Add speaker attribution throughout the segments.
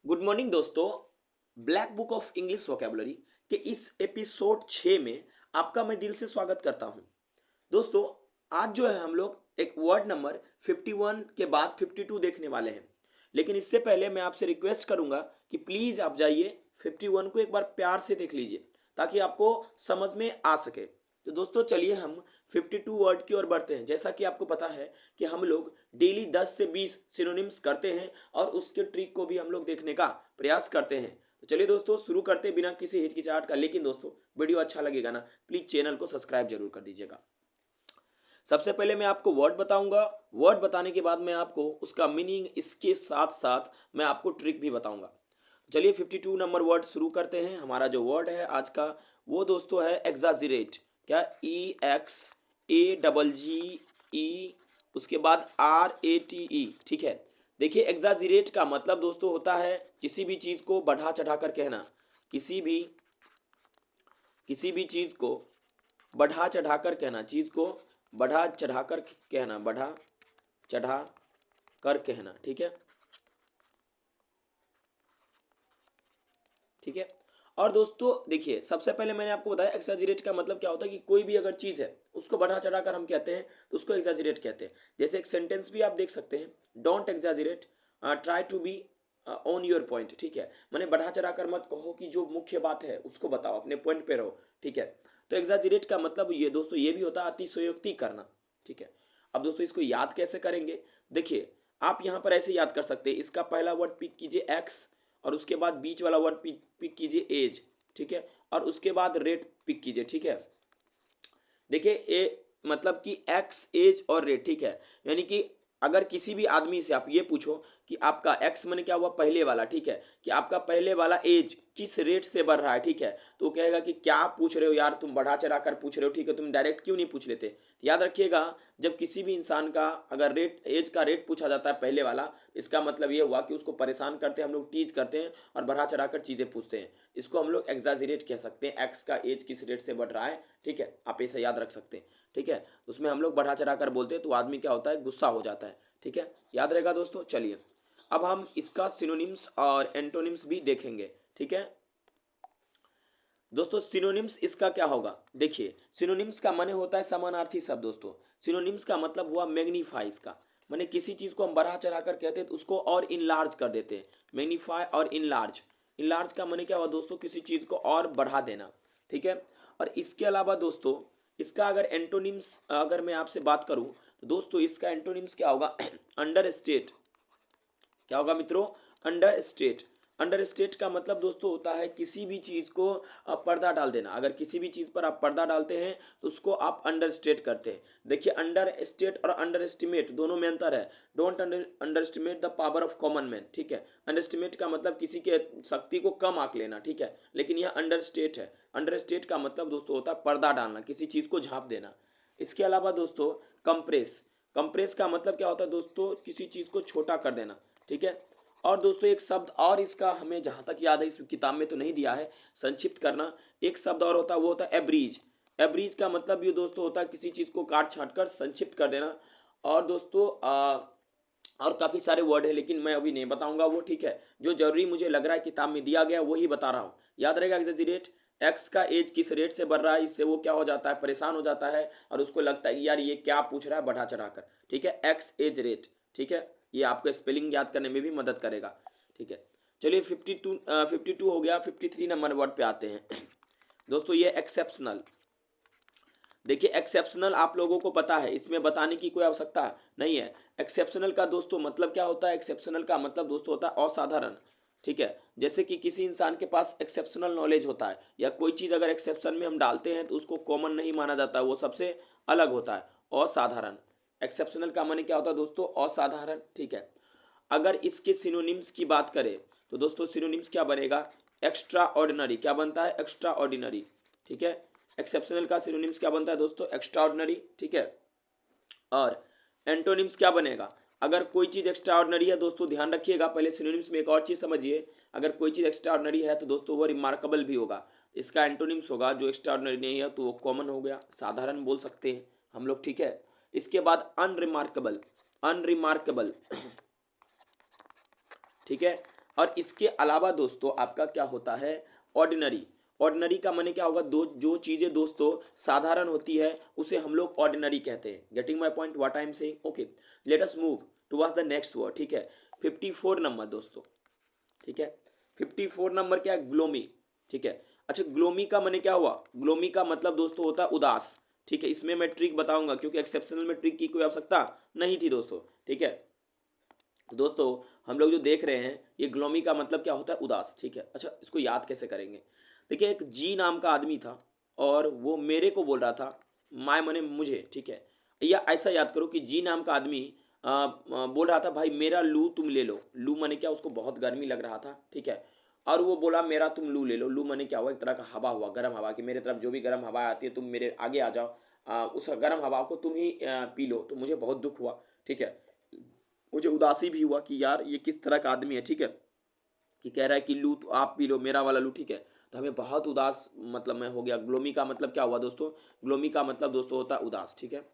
Speaker 1: Good morning दोस्तों। Black book of English vocabulary के इस एपिसोड 6 में आपका मैं दिल से स्वागत करता हूं। दोस्तों, आज जो है हम लोग एक वर्ड नंबर 51 के बाद 52 देखने वाले हैं। लेकिन इससे पहले मैं आपसे रिक्वेस्ट करूंगा कि प्लीज़ आप जाइए 51 को एक बार प्यार से देख लीजिए ताकि आपको समझ में आ सके। तो दोस्तों चलिए हम 52 वर्ड की ओर बढ़ते हैं। जैसा कि आपको पता है कि हम लोग डेली 10 से 20 सिनोनिम्स करते हैं और उसके ट्रिक को भी हम लोग देखने का प्रयास करते हैं। तो चलिए दोस्तों शुरू करते हैं बिना किसी हिचकिचाहट का। लेकिन दोस्तों वीडियो अच्छा लगेगा ना, प्लीज़ चैनल को सब्सक्राइब जरूर कर दीजिएगा। सबसे पहले मैं आपको वर्ड बताऊंगा। वर्ड बताने के बाद मैं आपको उसका मीनिंग, इसके साथ साथ मैं आपको ट्रिक भी बताऊंगा। चलिए 52 नंबर वर्ड शुरू करते हैं। हमारा जो वर्ड है आज का वो दोस्तों है एग्जाजरेट। क्या? EXAGGE, उसके बाद RATE। ठीक है। देखिए एग्जाजरेट का मतलब दोस्तों होता है किसी भी चीज़ को बढ़ा चढ़ा कर कहना। किसी भी चीज़ को बढ़ा चढ़ा कर कहना। चीज़ को बढ़ा चढ़ा कर कहना। बढ़ा चढ़ा कर कहना। ठीक है। ठीक है। और दोस्तों देखिए सबसे पहले मैंने आपको बताया एक्सैजरेट का मतलब क्या होता है कि कोई भी अगर चीज़ है उसको बढ़ा चढ़ा कर हम कहते हैं तो उसको एक्सैजरेट कहते हैं। जैसे एक सेंटेंस भी आप देख सकते हैं, don't exaggerate, try to be on your point. ठीक है। मैंने बढ़ा चढ़ा कर मत कहो कि जो मुख्य बात है उसको बताओ, अपने पॉइंट पे रहो। ठीक है। तो एक्सैजरेट का मतलब ये दोस्तों ये भी होता है अतिशयोक्ति करना। ठीक है। अब दोस्तों इसको याद कैसे करेंगे? देखिए आप यहाँ पर ऐसे याद कर सकते हैं। इसका पहला वर्ड पिक कीजिए एक्स, और उसके बाद बीच वाला वर्ड पिक कीजिए एज। ठीक है। और उसके बाद रेट पिक कीजिए। ठीक है। देखिए ए मतलब कि एक्स, एज और रेट। ठीक है। यानी कि अगर किसी भी आदमी से आप ये पूछो कि आपका एक्स मैंने क्या हुआ, पहले वाला। ठीक है। कि आपका पहले वाला एज किस रेट से बढ़ रहा है। ठीक है। तो वो कहेगा कि क्या पूछ रहे हो यार, तुम बढ़ा चढ़ा कर पूछ रहे हो। ठीक है। तुम डायरेक्ट क्यों नहीं पूछ लेते? तो याद रखिएगा, जब किसी भी इंसान का अगर रेट, एज का रेट पूछा जाता है पहले वाला, इसका मतलब ये हुआ कि उसको परेशान करते हैं, हम लोग टीज करते हैं और बढ़ा चढ़ा कर चीज़ें पूछते हैं। इसको हम लोग एग्जाजरेट कह सकते हैं। एक्स का एज किस रेट से बढ़ रहा है। ठीक है। आप इसे याद रख सकते हैं। ठीक है। उसमें हम लोग बढ़ा चढ़ा कर बोलते हैं तो आदमी क्या होता है, गुस्सा हो जाता है। ठीक है। याद रहेगा दोस्तों। चलिए अब हम इसका सिनोनिम्स और एंटोनिम्स भी देखेंगे। ठीक है दोस्तों। सिनोनिम्स इसका क्या होगा? देखिए सिनोनिम्स का माने होता है समानार्थी शब्द। दोस्तों सिनोनिम्स का मतलब हुआ मैग्नीफाई। इसका माने किसी चीज़ को हम बढ़ा चढ़ा कर कहते हैं तो उसको और इनलार्ज कर देते हैं। मैग्नीफाई और इनलार्ज। इनलार्ज का माने क्या हुआ दोस्तों? किसी चीज़ को और बढ़ा देना। ठीक है। और इसके अलावा दोस्तों इसका अगर एंटोनिम्स अगर मैं आपसे बात करूं तो दोस्तों इसका एंटोनिम्स क्या होगा? Under state. क्या होगा मित्रों? Under state. अंडर स्टेट का मतलब दोस्तों होता है किसी भी चीज़ को पर्दा डाल देना। अगर किसी भी चीज़ पर आप पर्दा डालते हैं तो उसको आप अंडर स्टेट करते हैं। देखिए अंडर स्टेट और अंडर एस्टिमेट दोनों में अंतर है। Don't under estimate the power of common man. ठीक है। अंडर एस्टिमेट का मतलब किसी के शक्ति को कम आंक लेना। ठीक है। लेकिन यह अंडर स्टेट है। अंडर स्टेट का मतलब दोस्तों होता है पर्दा डालना, किसी चीज़ को झाँप देना। इसके अलावा दोस्तों कंप्रेस। कंप्रेस का मतलब क्या होता है दोस्तों? किसी चीज़ को छोटा कर देना। ठीक है। और दोस्तों एक शब्द और इसका हमें जहाँ तक याद है, इस किताब में तो नहीं दिया है, संक्षिप्त करना। एक शब्द और होता है, वो होता है एब्रीज। एब्रीज का मतलब ये दोस्तों होता है किसी चीज़ को काट छाँट कर संक्षिप्त कर देना। और दोस्तों और काफ़ी सारे वर्ड है लेकिन मैं अभी नहीं बताऊंगा वो। ठीक है। जो जरूरी मुझे लग रहा है किताब में दिया गया वही बता रहा हूँ। याद रहेगा एक्सेजरेट। एक्स का एज किस रेट से बढ़ रहा है, इससे वो क्या हो जाता है, परेशान हो जाता है और उसको लगता है कि यार ये क्या पूछ रहा है बढ़ा चढ़ा कर। ठीक है। X as rate. ठीक है। ये आपको स्पेलिंग याद करने में भी मदद करेगा। ठीक है। चलिए 52 हो गया। 53 नंबर वर्ड पे आते हैं दोस्तों। ये एक्सेप्शनल। देखिए एक्सेप्शनल आप लोगों को पता है, इसमें बताने की कोई आवश्यकता नहीं है। एक्सेप्शनल का दोस्तों मतलब क्या होता है? एक्सेप्शनल का मतलब दोस्तों होता है असाधारण। ठीक है। जैसे कि किसी इंसान के पास एक्सेप्शनल नॉलेज होता है, या कोई चीज़ अगर एक्सेप्शन में हम डालते हैं तो उसको कॉमन नहीं माना जाता, वो सबसे अलग होता है, असाधारण। एक्सेप्शनल का माने क्या होता है दोस्तों? असाधारण। ठीक है। अगर इसके सिनोनिम्स की बात करें तो दोस्तों सिनोनिम्स क्या बनेगा? Extra ordinary. क्या बनता है? Extra ordinary. ठीक है। एक्सेप्शनल का सिनोनिम्स क्या बनता है दोस्तों? Extra ordinary. ठीक है। और एंटोनिम्स क्या बनेगा? अगर कोई चीज़ एक्स्ट्रा ऑर्डिनरी है दोस्तों, ध्यान रखिएगा, पहले सिनोनिम्स में एक और चीज़ समझिए। अगर कोई चीज़ एक्स्ट्रा ऑर्डिनरी है तो दोस्तों वो रिमार्केबल भी होगा। इसका एंटोनिम्स होगा, जो एक्स्ट्रा ऑर्डिनरी नहीं है तो वो कॉमन हो गया, साधारण बोल सकते हैं हम लोग। ठीक है। इसके बाद अनरिमार्केबल। अनरिमार्केबल। ठीक है। और इसके अलावा दोस्तों आपका क्या होता है, ऑर्डिनरी। ऑर्डिनरी का माने क्या होगा, दो जो चीज़ें दोस्तों साधारण होती है उसे हम लोग ऑर्डिनरी कहते हैं। Getting my point what I am saying. Okay, let us move towards the next word. ठीक है, 54 नंबर दोस्तों। ठीक है, 54 नंबर क्या है, ग्लोमी। ठीक है, अच्छा ग्लोमी का माने क्या हुआ, ग्लोमी का मतलब दोस्तों होता है उदास। ठीक है, इसमें मैं ट्रिक बताऊंगा क्योंकि एक्सेप्शनल में ट्रिक की कोई आवश्यकता नहीं थी दोस्तों। ठीक है, तो दोस्तों हम लोग जो देख रहे हैं ये ग्लोमी का मतलब क्या होता है, उदास। ठीक है, अच्छा इसको याद कैसे करेंगे, देखिए एक जी नाम का आदमी था और वो मेरे को बोल रहा था, माय मने मुझे। ठीक है, या ऐसा याद करो कि जी नाम का आदमी बोल रहा था भाई मेरा लू तुम ले लो। लू मने क्या, उसको बहुत गर्मी लग रहा था। ठीक है, और वो बोला मेरा तुम लू ले लो। लू मने क्या हुआ, एक तरह का हवा हुआ, गर्म हवा, कि मेरे तरफ जो भी गर्म हवा आती है तुम मेरे आगे आ जाओ, उस गर्म हवा को तुम ही पी लो। तो मुझे बहुत दुख हुआ। ठीक है, मुझे उदासी भी हुआ कि यार ये किस तरह का आदमी है। ठीक है, कि कह रहा है कि लू तो आप पी लो, मेरा वाला लू। ठीक है, तो हमें बहुत उदास मतलब मैं हो गया। ग्लोमी का मतलब क्या हुआ दोस्तों, ग्लोमी का मतलब दोस्तों होता है उदास। ठीक है,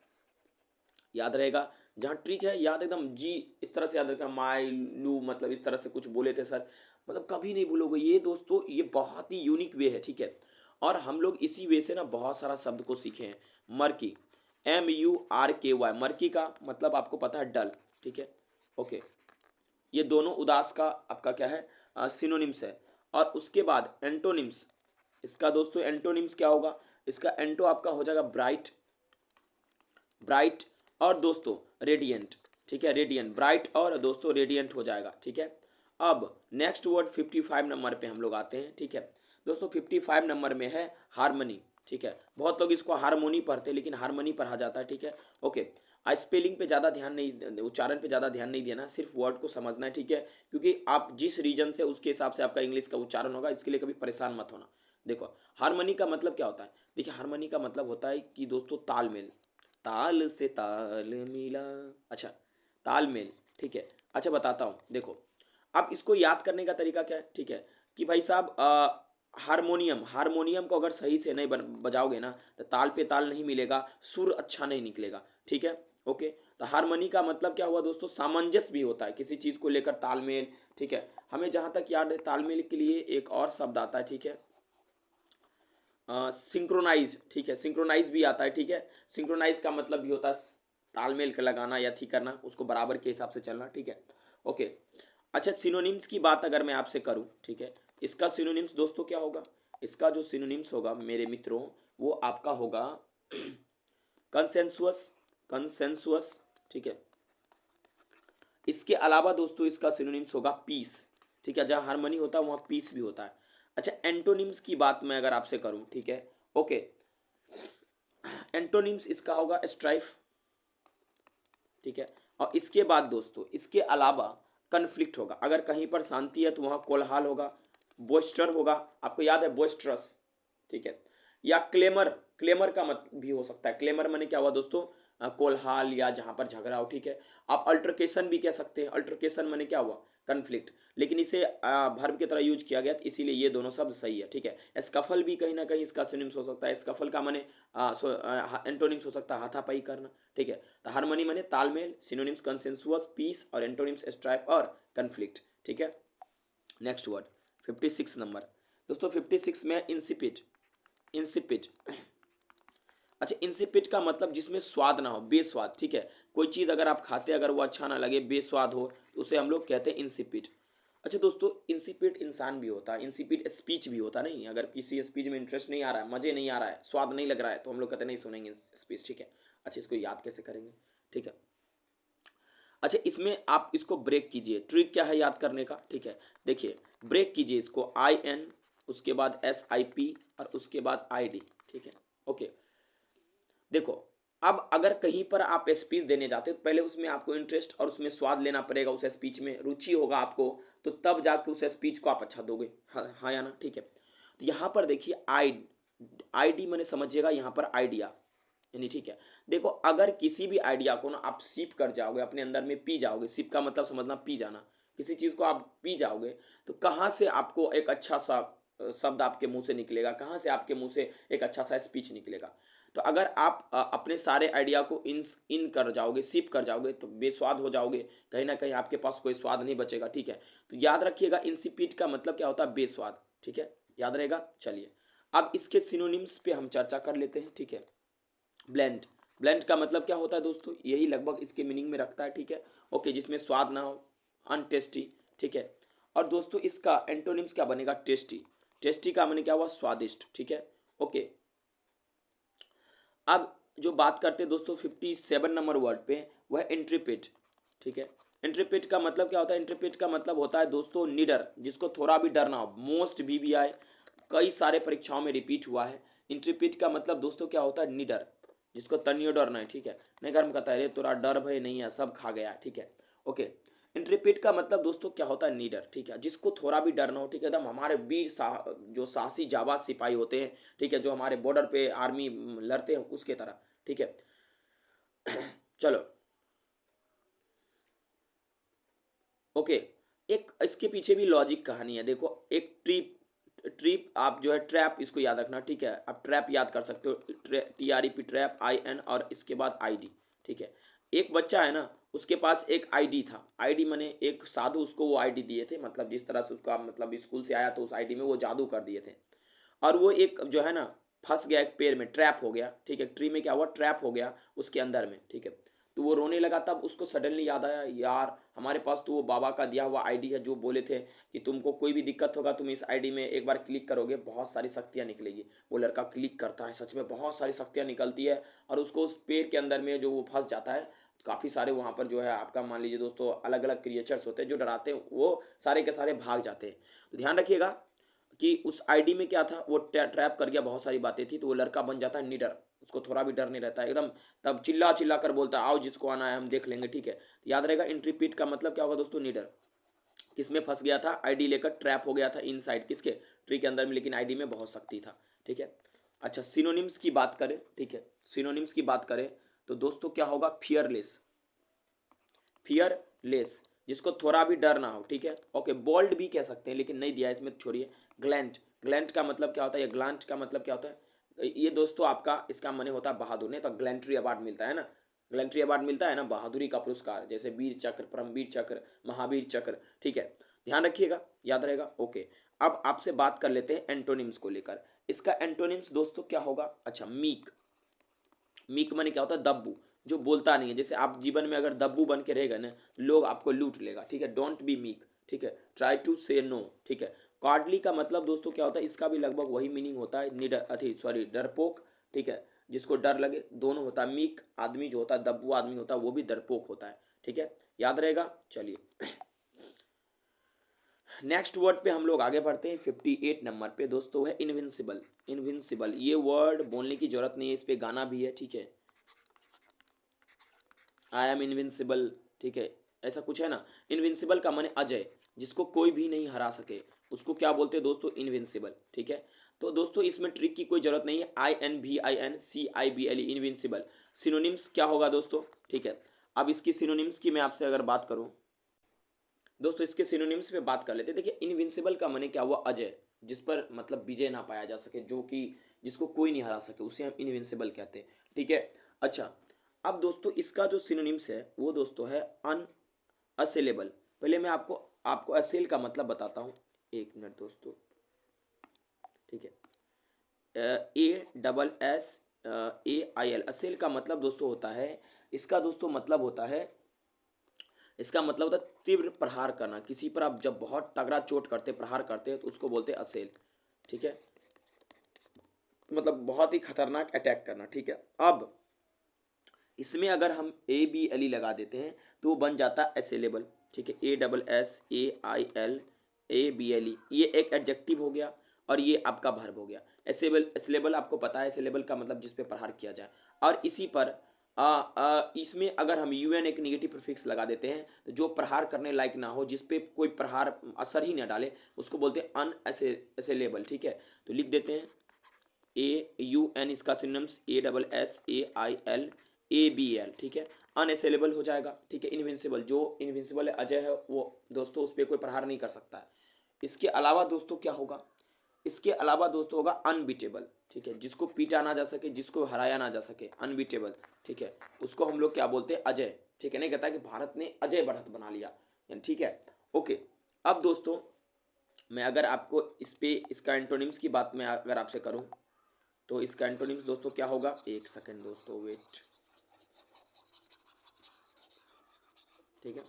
Speaker 1: याद रहेगा, जहाँ ट्रिक है याद एकदम जी इस तरह से याद रखना, माई लू मतलब इस तरह से कुछ बोले थे सर, मतलब कभी नहीं भूलोगे ये दोस्तों, ये बहुत ही यूनिक वे है। ठीक है, और हम लोग इसी वे से ना बहुत सारा शब्द को सीखे हैं। मर्की, MURKY, मर्की का मतलब आपको पता है डल। ठीक है, ओके, ये दोनों उदास का आपका क्या है, सिनोनिम्स है। और उसके बाद एंटोनिम्स, इसका दोस्तों एंटोनिम्स क्या होगा, इसका एंटो आपका हो जाएगा ब्राइट, ब्राइट और दोस्तों रेडियंट। ठीक है, रेडियंट, ब्राइट और दोस्तों रेडियंट हो जाएगा। ठीक है, अब नेक्स्ट वर्ड 55 नंबर पे हम लोग आते हैं। ठीक है दोस्तों, 55 नंबर में है हारमोनी। ठीक है, बहुत लोग इसको हारमोनी पढ़ते हैं लेकिन हारमोनी पढ़ा जाता है। ठीक है, ओके, स्पेलिंग पे ज़्यादा ध्यान नहीं, उच्चारण पे ज़्यादा ध्यान नहीं देना, सिर्फ वर्ड को समझना है। ठीक है, क्योंकि आप जिस रीजन से उसके हिसाब से आपका इंग्लिश का उच्चारण होगा, इसके लिए कभी परेशान मत होना। देखो हारमोनी का मतलब क्या होता है, देखिए हारमोनी का मतलब होता है कि दोस्तों तालमेल, ताल से ताल मिला। अच्छा, तालमेल। ठीक है, अच्छा बताता हूँ, देखो अब इसको याद करने का तरीका क्या है। ठीक है, कि भाई साहब हारमोनियम, हारमोनियम को अगर सही से नहीं बजाओगे ना तो ताल पे ताल नहीं मिलेगा, सुर अच्छा नहीं निकलेगा। ठीक है, ओके, तो हारमोनी का मतलब क्या हुआ दोस्तों, सामंजस्य भी होता है किसी चीज़ को लेकर, तालमेल। ठीक है, हमें जहाँ तक याद है तालमेल के लिए एक और शब्द आता है। ठीक है, सिंक्रोनाइज। ठीक है, सिंक्रोनाइज भी आता है। ठीक है, सिंक्रोनाइज का मतलब भी होता है तालमेल का लगाना या थी करना, उसको बराबर के हिसाब से चलना। ठीक है, ओके, अच्छा सिनोनिम्स की बात अगर मैं आपसे करूं, ठीक है, इसका सिनोनिम्स दोस्तों क्या होगा, इसका जो सिनोनिम्स होगा मेरे मित्रों वो आपका होगा कंसेंसुअस, कंसेंसुअस। ठीक है, इसके अलावा दोस्तों इसका सिनोनिम्स होगा पीस। ठीक है, जहाँ हारमोनी होता है वहाँ पीस भी होता है। अच्छा एंटोनिम्स की बात मैं अगर आपसे करूँ, ठीक है, ओके, एंटोनिम्स इसका होगा स्ट्राइफ। ठीक है, और इसके बाद दोस्तों इसके अलावा कन्फ्लिक्ट होगा, अगर कहीं पर शांति है तो वहाँ कोलहाल होगा, बोस्टर होगा, आपको याद है बोस्ट्रस। ठीक है, या क्लेमर, क्लेमर का मत भी हो सकता है, क्लेमर माने क्या हुआ दोस्तों, कोलहाल या जहाँ पर झगड़ा हो। ठीक है, आप अल्टरकेशन भी कह सकते हैं, अल्टरकेशन माने क्या हुआ, कन्फ्लिक्ट, लेकिन इसे वर्ब की तरह यूज किया गया तो इसीलिए ये दोनों शब्द सही है। ठीक है, स्कफल भी कहीं ना कहीं इसका सिनोनिम्स हो सकता है, स्कफल का माने एंटोनिम्स हो सकता है हाथापाई करना। ठीक है, तो हारमोनी माने तालमेल, सिनोनिम्स कंसेंसुअस, पीस, और एंटोनिम्स स्ट्राइफ और कन्फ्लिक्ट। ठीक है, नेक्स्ट वर्ड 56 नंबर दोस्तों, 56 में इंसिपिड, इंसिपिड। अच्छा इंसिपिड का मतलब जिसमें स्वाद ना हो, बेस्वाद। ठीक है, कोई चीज़ अगर आप खाते अगर वो अच्छा ना लगे, बेस्वाद हो, तो उसे हम लोग कहते हैं इंसिपिड। अच्छा दोस्तों इंसिपिड इंसान भी होता है, इंसिपिड स्पीच भी होता है, नहीं अगर किसी स्पीच में इंटरेस्ट नहीं आ रहा है, मज़े नहीं आ रहा है, स्वाद नहीं लग रहा है, तो हम लोग कहते हैं नहीं सुनेंगे स्पीच। ठीक है, अच्छा इसको याद कैसे करेंगे, ठीक है, अच्छा इसमें आप इसको ब्रेक कीजिए, ट्रिक क्या है याद करने का। ठीक है, देखिए ब्रेक कीजिए इसको, IN, उसके बाद SIP और उसके बाद ID। ठीक है, ओके, देखो अब अगर कहीं पर आप स्पीच देने जाते हो तो पहले उसमें आपको इंटरेस्ट और उसमें स्वाद लेना पड़ेगा, उस स्पीच में रुचि होगा आपको, तो तब जाके उस स्पीच को आप अच्छा दोगे। हाँ हाँ या ना, ठीक है, तो यहाँ पर देखिए ID मैंने समझिएगा यहाँ पर आइडिया यानी। ठीक है, देखो अगर किसी भी आइडिया को ना आप सीप कर जाओगे, अपने अंदर में पी जाओगे, सीप का मतलब समझना पी जाना, किसी चीज़ को आप पी जाओगे तो कहाँ से आपको एक अच्छा सा शब्द आपके मुंह से निकलेगा, कहाँ से आपके मुंह से एक अच्छा सा स्पीच निकलेगा। तो अगर आप अपने सारे आइडिया को इन कर जाओगे, सिप कर जाओगे, तो बेस्वाद हो जाओगे, कहीं ना कहीं आपके पास कोई स्वाद नहीं बचेगा, ठीक है। तो याद रखिएगा इंसिपिड का मतलब क्या होता है, बेस्वाद, ठीक है, याद रहेगा। चलिए अब इसके सिनोनिम्स पे हम चर्चा कर लेते हैं, ठीक है। ब्लेंड, ब्लेंड का मतलब क्या होता है दोस्तों, यही लगभग इसके मीनिंग में रखता है, ठीक है। ओके, जिसमें स्वाद ना हो, अनटेस्टी, ठीक है। और दोस्तों इसका एंटोनिम्स क्या बनेगा, टेस्टी, टेस्टी का मैंने क्या हुआ, स्वादिष्ट, ठीक है। ओके, अब जो बात करते हैं दोस्तों 57 नंबर वर्ड पे, वह इंट्रिपिड, ठीक है। इंट्रिपिड का मतलब क्या होता है, इंट्रिपिड का मतलब होता है दोस्तों निडर, जिसको थोड़ा भी डर ना हो। मोस्ट VBI कई सारे परीक्षाओं में रिपीट हुआ है। इंट्रिपिड का मतलब दोस्तों क्या होता है, निडर, जिसको तनियो डर नहीं, ठीक है। नहीं गर्म कहता है, अरे तोरा डर भय नहीं है, सब खा गया, ठीक है। ओके, इंट्रिपिड का मतलब दोस्तों क्या होता है, नीडर, ठीक है, जिसको थोड़ा भी डर ना हो, ठीक है। एकदम हमारे वीर जो साहसी जाबाज सिपाही होते हैं, ठीक है, जो हमारे बॉर्डर पे आर्मी लड़ते हैं उसके तरह, ठीक है। चलो ओके, एक इसके पीछे भी लॉजिक कहानी है, देखो। एक ट्रिप, ट्रिप आप जो है ट्रैप, इसको याद रखना, ठीक है। आप ट्रैप याद कर सकते हो, TREP, ट्रैप, IN और इसके बाद ID, ठीक है। एक बच्चा है ना, उसके पास एक ID था, ID माने एक साधु उसको वो ID दिए थे, मतलब जिस तरह से उसका मतलब स्कूल से आया तो उस ID में वो जादू कर दिए थे। और वो एक जो है ना, फंस गया एक पेड़ में, ट्रैप हो गया, ठीक है। ट्री में क्या हुआ, ट्रैप हो गया उसके अंदर में, ठीक है। तो वो रोने लगा, तब उसको सडनली याद आया, यार हमारे पास तो वो बाबा का दिया हुआ ID है, जो बोले थे कि तुमको कोई भी दिक्कत होगा तुम इस ID में एक बार क्लिक करोगे बहुत सारी शक्तियाँ निकलेगी। वो लड़का क्लिक करता है, सच में बहुत सारी शक्तियाँ निकलती है, और उसको उस पेड़ के अंदर में जो वो फंस जाता है, काफ़ी सारे वहाँ पर जो है आपका मान लीजिए दोस्तों अलग अलग क्रिएचर्स होते हैं जो डराते हैं, वो सारे के सारे भाग जाते हैं। तो ध्यान रखिएगा कि उस ID में क्या था, वो ट्रैप कर गया, बहुत सारी बातें थी, तो वो लड़का बन जाता है निडर, उसको थोड़ा भी डर नहीं रहता है एकदम। तब चिल्ला चिल्ला कर बोलता है, आओ जिसको आना है हम देख लेंगे, ठीक है। तो याद रहेगा इंट्रीपीट का मतलब क्या होगा दोस्तों, निडर। किसमें फंस गया था, ID लेकर ट्रैप हो गया था इनसाइड किसके, ट्री के अंदर में, लेकिन ID में बहुत शक्ति था, ठीक है। अच्छा, सिनोनिम्स की बात करें, ठीक है, सिनोनिम्स की बात करें तो दोस्तों क्या होगा, फियरलेस, फियरलेस, जिसको थोड़ा भी डर ना हो, ठीक है। ओके, बोल्ड भी कह सकते हैं लेकिन नहीं दिया इसमें, छोड़िए। ग्लैंट, ग्लैंट का मतलब क्या होता है, या ग्लांट का मतलब क्या होता है, ये दोस्तों आपका इसका माने होता है बहादुर, ने तो ग्लैंट्री अवार्ड मिलता है ना, ग्लैंट्री अवार्ड मिलता है ना, बहादुरी का पुरस्कार, जैसे वीर चक्र, परमवीर चक्र, महावीर चक्र, ठीक है। ध्यान रखिएगा, याद रहेगा। ओके, अब आपसे बात कर लेते हैं एंटोनिम्स को लेकर। इसका एंटोनिम्स दोस्तों क्या होगा, अच्छा, मीक, मीक माने क्या होता है, दब्बू, जो बोलता नहीं है। जैसे आप जीवन में अगर दब्बू बन के रहेगा ना, लोग आपको लूट लेगा, ठीक है। डोंट बी मीक, ठीक है, ट्राई टू से नो, ठीक है। कॉर्डली का मतलब दोस्तों क्या होता है, इसका भी लगभग वही मीनिंग होता है, निडर, अथी सॉरी, डरपोक, ठीक है, जिसको डर लगे, दोनों होता है। मीक आदमी जो होता है, दब्बू आदमी होता है, वो भी डरपोक होता है, ठीक है, याद रहेगा। चलिए नेक्स्ट वर्ड पे हम लोग आगे बढ़ते हैं, 58 नंबर पे दोस्तों है इनविंसिबल। इनविंसिबल, ये वर्ड बोलने की जरूरत नहीं है, इस पे गाना भी है, ठीक है। आई एम इनविंसिबल, ठीक है, ऐसा कुछ है ना। इनविंसिबल का माने अजय, जिसको कोई भी नहीं हरा सके, उसको क्या बोलते हैं दोस्तों, इनविंसिबल, ठीक है। तो दोस्तों इसमें ट्रिक की कोई जरूरत नहीं है, INVINCIBLE, इनविंसिबल। सिनोनिम्स क्या होगा दोस्तों, ठीक है। अब इसकी सिनोनिम्स की मैं आपसे अगर बात करूं दोस्तों, इसके सिनोनिम्स पे बात कर लेते हैं। देखिए इनविंसिबल का माने क्या हुआ, अजय, जिस पर मतलब विजय ना पाया जा सके, जो कि जिसको कोई नहीं हरा सके, उसे हम इनविंसिबल कहते हैं, ठीक है। अच्छा, अब दोस्तों इसका जो सिनोनिम्स है वो दोस्तों है अनअसेलेबल। पहले मैं आपको आपको असेल का मतलब बताता हूँ, एक मिनट दोस्तों, ठीक है। ASSAIL, असेल का मतलब दोस्तों होता है, इसका दोस्तों मतलब होता है, इसका मतलब होता है तीव्र प्रहार करना, किसी पर आप जब बहुत तगड़ा चोट करते, प्रहार करते हैं तो उसको बोलते हैं असेल, ठीक है। मतलब बहुत ही खतरनाक अटैक करना, ठीक है। अब इसमें अगर हम ABLE लगा देते हैं तो वो बन जाता है असेलेबल, ठीक है। ASSAIL ये एक एडजेक्टिव हो गया, और ये आपका वर्ब हो गया। असेबल, असेलेबल आपको पता है, असेलेबल का मतलब जिस पे प्रहार किया जाए, और इसी पर इसमें अगर हम UN एक निगेटिव प्रीफिक्स लगा देते हैं, तो जो प्रहार करने लायक ना हो, जिस पे कोई प्रहार असर ही ना डाले, उसको बोलते हैं अनअसेलेबल, ठीक है। तो लिख देते हैं AUN, इसका सिनोनिम्स ASSAILABL, ठीक है। अनअसेलेबल हो जाएगा, ठीक है। इनविंसिबल, जो इनविंसिबल है, अजय है, वो दोस्तों उस पर कोई प्रहार नहीं कर सकता है। इसके अलावा दोस्तों क्या होगा, इसके अलावा दोस्तों होगा अनबीटेबल, ठीक है, जिसको पीटा ना जा सके, जिसको हराया ना जा सके, अनबीटेबल, ठीक है, उसको हम लोग क्या बोलते हैं, अजय, ठीक है, नहीं कहता कि भारत ने अजय बढ़त बना लिया, ठीक है। ओके, अब दोस्तों मैं अगर आपको इस पे इसका एंटोनिम्स की बात मैं अगर आपसे करूं, तो इसका एंटोनिम्स दोस्तों क्या होगा, एक सेकंड दोस्तों वेट, ठीक है।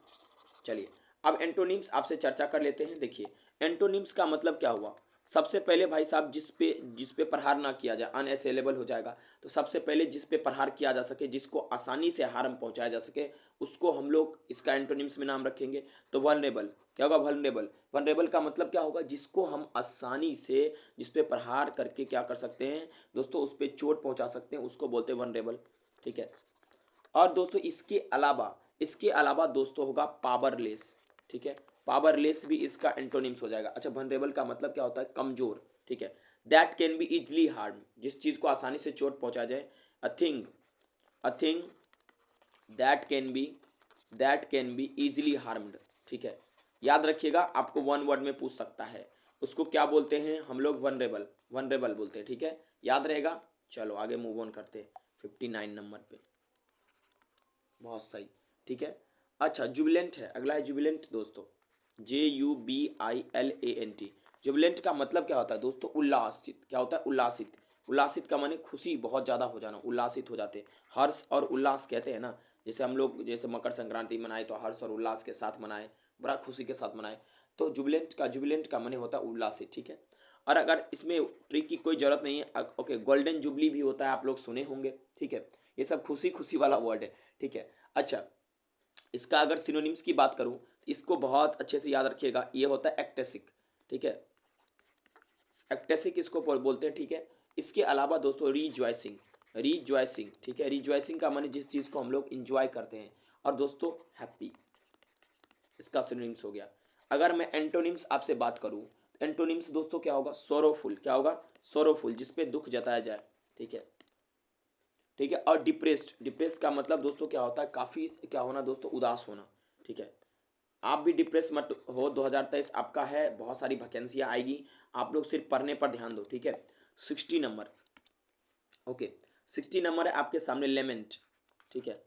Speaker 1: चलिए अब एंटोनिम्स आपसे चर्चा कर लेते हैं। देखिए एंटोनिम्स का मतलब क्या हुआ, सबसे पहले भाई साहब जिस पे प्रहार ना किया जाए, अनअसेलेबल हो जाएगा, तो सबसे पहले जिस पे प्रहार किया जा सके, जिसको आसानी से हार्म पहुंचाया जा सके, उसको हम लोग इसका एंटोनिम्स में नाम रखेंगे। तो वल्नरेबल क्या होगा, वल्नरेबल, वल्नरेबल का मतलब क्या होगा, जिसको हम आसानी से, जिस पे प्रहार करके क्या कर सकते हैं दोस्तों, उस पर चोट पहुंचा सकते हैं, उसको बोलते हैं वल्नरेबल, ठीक है। और दोस्तों इसके अलावा दोस्तों होगा पावरलेस, ठीक है, पावरलेस भी इसका एंटोनिम्स हो जाएगा। अच्छा वनरेबल का मतलब क्या होता है, कमजोर, ठीक है। That can be easily harm, जिस चीज को आसानी से चोट पहुंचा जाए, a thing that can be easily harmed, ठीक है। याद रखिएगा, आपको वन वर्ड में पूछ सकता है, उसको क्या बोलते हैं हम लोग, वनरेबल, वनरेबल बोलते हैं, ठीक है, याद रहेगा। चलो आगे मूव ऑन करते हैं 59 नंबर पे, बहुत सही, ठीक है। अच्छा जुबिलेंट है, अगला है जुबिलेंट दोस्तों, JUBILANT। जुबिलेंट का मतलब क्या होता है दोस्तों, उल्लासित, क्या होता है, उल्लासित, उल्लासित का माने खुशी बहुत ज़्यादा हो जाना, उल्लासित हो जाते, हर्ष और उल्लास कहते हैं ना, जैसे हम लोग जैसे मकर संक्रांति मनाए तो हर्ष और उल्लास के साथ मनाए, बड़ा खुशी के साथ मनाए, तो जुबिलेंट का माने होता है उल्लासित, ठीक है। और अगर इसमें ट्रिक की कोई जरूरत नहीं है, ओके, गोल्डन जुबली भी होता है, आप लोग सुने होंगे, ठीक है, ये सब खुशी खुशी वाला वर्ड है, ठीक है। अच्छा इसका अगर सिनोनिम्स की बात करूं, तो इसको बहुत अच्छे से याद रखिएगा, ये होता है एक्टेसिक, ठीक है, एक्टेसिक इसको बोलते हैं, ठीक है। इसके अलावा दोस्तों रीजॉइसिंग, रीजॉइसिंग, ठीक है, रीजॉइसिंग का माने जिस चीज़ को हम लोग इंजॉय करते हैं, और दोस्तों हैप्पी, इसका सिनोनिम्स हो गया। अगर मैं एंटोनिम्स आपसे बात करूं, तो एंटोनिम्स दोस्तों क्या होगा, सोरोफुल, क्या होगा, सोरोफुल, जिसपे दुख जताया जाए, ठीक है, ठीक है। और डिप्रेस्ड, डिप्रेस्ड का मतलब दोस्तों क्या होता है, काफ़ी क्या होना दोस्तों, उदास होना, ठीक है। आप भी डिप्रेस मत हो, 2023 आपका है, बहुत सारी वैकेंसियाँ आएगी, आप लोग सिर्फ पढ़ने पर ध्यान दो, ठीक है। 60 नंबर, ओके, 60 नंबर है आपके सामने, लेमेंट, ठीक है।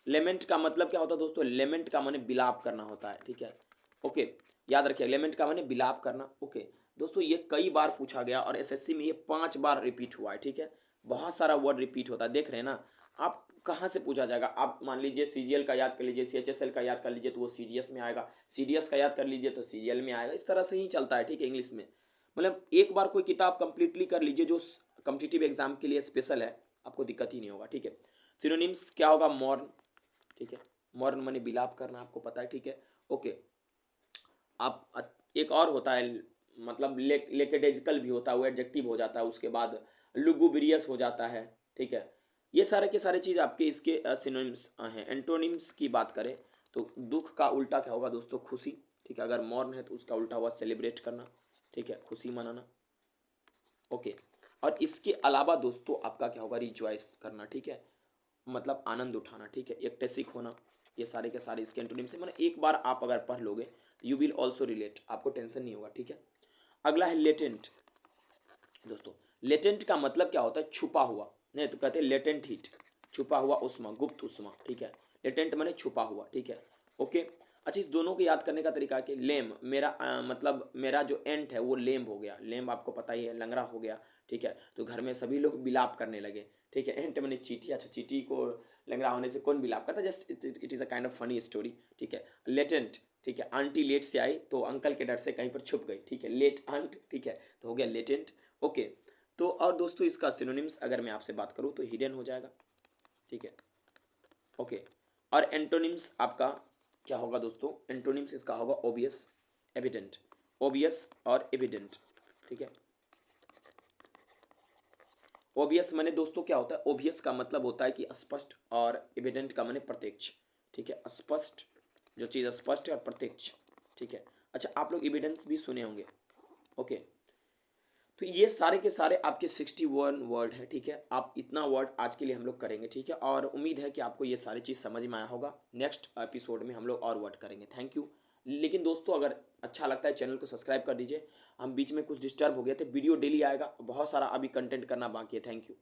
Speaker 1: लेमेंट का मतलब क्या होता है दोस्तों, लेमेंट का माने बिलाप करना होता है, ठीक है, ओके, याद रखिए लेमेंट का माने बिलाप करना, ओके। दोस्तों ये कई बार पूछा गया और एसएससी में ये 5 बार रिपीट हुआ है, ठीक है, बहुत सारा वर्ड रिपीट होता है, देख रहे हैं ना आप, कहाँ से पूछा जाएगा, आप मान लीजिए सीजीएल का याद कर लीजिए, सीएचएसएल का याद कर लीजिए तो वो सीडीएस में आएगा, सीडीएस का याद कर लीजिए तो सीजीएल में आएगा, इस तरह से ही चलता है, ठीक है, इंग्लिश में। मतलब एक बार कोई किताब कंप्लीटली कर लीजिए जो कॉम्पिटिटिव एग्जाम के लिए स्पेशल है, आपको दिक्कत ही नहीं होगा, ठीक है। सिनोनिम्स क्या होगा, मॉर्न, ठीक है, मॉर्न माने बिलाप करना, आपको पता है, ठीक है, ओके। एक और होता है, मतलब लेकेडेजिकल भी होता है, वो एडजेक्टिव हो जाता है, उसके बाद लुगुब्रियस हो जाता है, ठीक है। ये सारे के सारे चीज़ आपके इसके सिनोनिम्स हैं। एंटोनिम्स की बात करें तो दुख का उल्टा क्या होगा दोस्तों, खुशी, ठीक है, अगर मौन है तो उसका उल्टा हुआ सेलिब्रेट करना, ठीक है, खुशी मनाना, ओके। और इसके अलावा दोस्तों आपका क्या होगा, रिजॉइस करना, ठीक है, मतलब आनंद उठाना, ठीक है, एक्टेसिक होना, ये सारे के सारे इसके एंटोनिम से, मतलब एक बार आप अगर पढ़ लोगे यू विल ऑल्सो रिलेट, आपको टेंशन नहीं होगा, ठीक है। अगला है लेटेंट दोस्तों, लेटेंट का मतलब क्या होता है, छुपा हुआ, नहीं तो कहते हैं लेटेंट हीट, छुपा हुआ उष्मा, गुप्त उष्मा, ठीक है, लेटेंट माने छुपा हुआ, ठीक है, ओके। अच्छा इस दोनों को याद करने का तरीका है कि लेम, मेरा मतलब मेरा जो एंट है वो लेम हो गया, लेम आपको पता ही है, लंगड़ा हो गया, ठीक है, तो घर में सभी लोग बिलाप करने लगे, ठीक है। एंट मैंने चीटी, अच्छा चीटी को लंगड़ा होने से कौन बिलाप करता, just it is a kind of funny story, ठीक है। लेटेंट, ठीक है, आंटी लेट से आई तो अंकल के डर से कहीं पर छुप गई, ठीक है, लेट आंट, ठीक है, तो हो गया लेटेंट, ओके। तो और दोस्तों इसका सिनोनिम्स अगर मैं आपसे बात करूँ तो हिडन हो जाएगा, ठीक है, ओके। और एंटोनिम्स आपका क्या होगा दोस्तों, एंटोनिम्स इसका होगा ओबियस, एविडेंट, ओबियस और एविडेंट, ठीक है। ओबियस माने दोस्तों क्या होता है, ओबियस का मतलब होता है कि स्पष्ट, और एविडेंट का माने प्रत्यक्ष, ठीक है, स्पष्ट, जो चीज़ स्पष्ट है और प्रत्यक्ष, ठीक है। अच्छा आप लोग एविडेंस भी सुने होंगे, ओके। तो ये सारे के सारे आपके 61 वर्ड है, ठीक है, आप इतना वर्ड आज के लिए हम लोग करेंगे, ठीक है, और उम्मीद है कि आपको ये सारी चीज़ समझ में आया होगा। नेक्स्ट एपिसोड में हम लोग और वर्ड करेंगे। Thank you. लेकिन दोस्तों अगर अच्छा लगता है चैनल को सब्सक्राइब कर दीजिए। हम बीच में कुछ डिस्टर्ब हो गए थे, वीडियो डेली आएगा, बहुत सारा अभी कंटेंट करना बाकी है। Thank you.